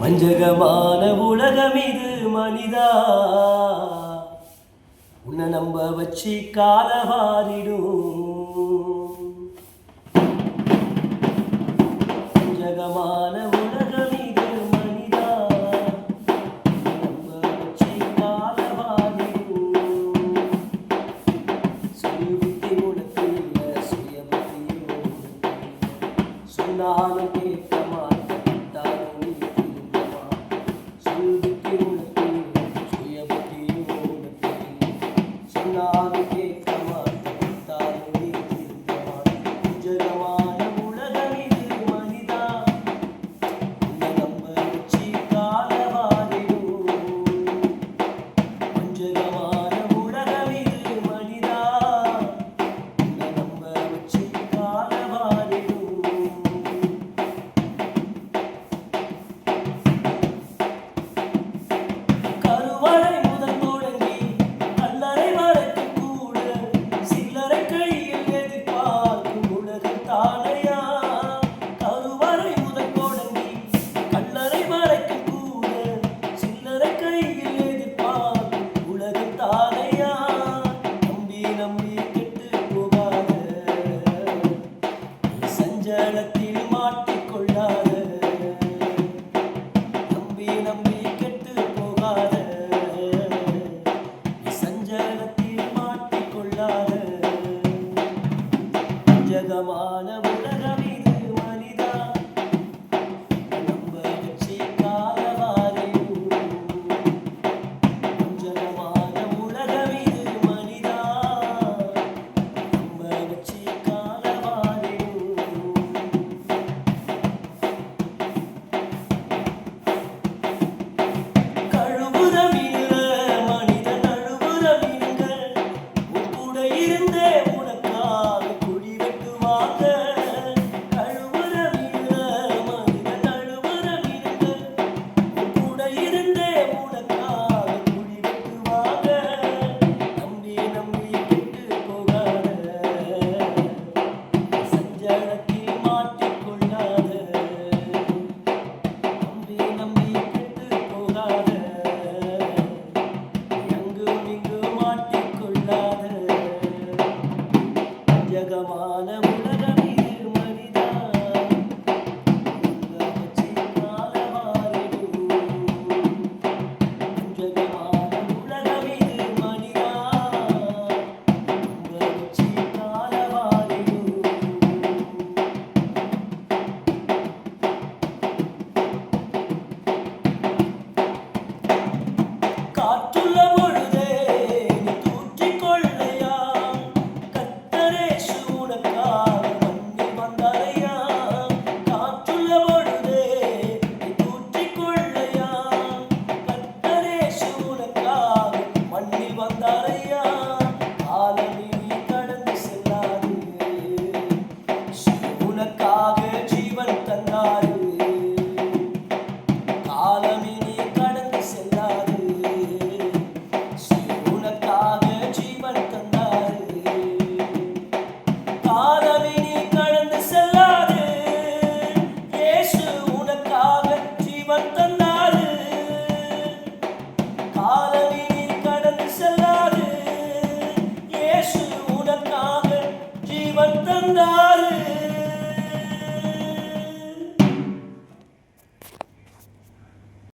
வஞ்சகமான உலகம் இது மனிதா, உன்னை நம்ப வச்சு காலவாரிடும். வஞ்சகமான உலகம் இது மனிதா, நம்ப வச்சு காலவாரிடும். சுயபுத்தி உனக்கு இல்லை, சுயபுத்தி சொன்னாலும் கேட்க சஞ்சலத்தில் மாட்டிக்கொள்ளாத, நம்பி நம்பி கெட்டு போகாத, சஞ்சலத்தில் மாட்டிக்கொள்ளாத. ஜகமான உலகம் இது மனிதா, நம்ப வச்சு காலவாரிடும். ஜகமான உலகம் இது மனிதா, நம்ப வச்சு ஜகமான உலகம் இது மனிதா, நம்ப வச்சு காலவாரிடும். ஜகமான உலகம் இது மனிதா, நம்ப வச்சு காலவாரிடும். காற்றுள்ள பொழுதே நீ தூற்றிக்கொள்ளையா, ஜீவன்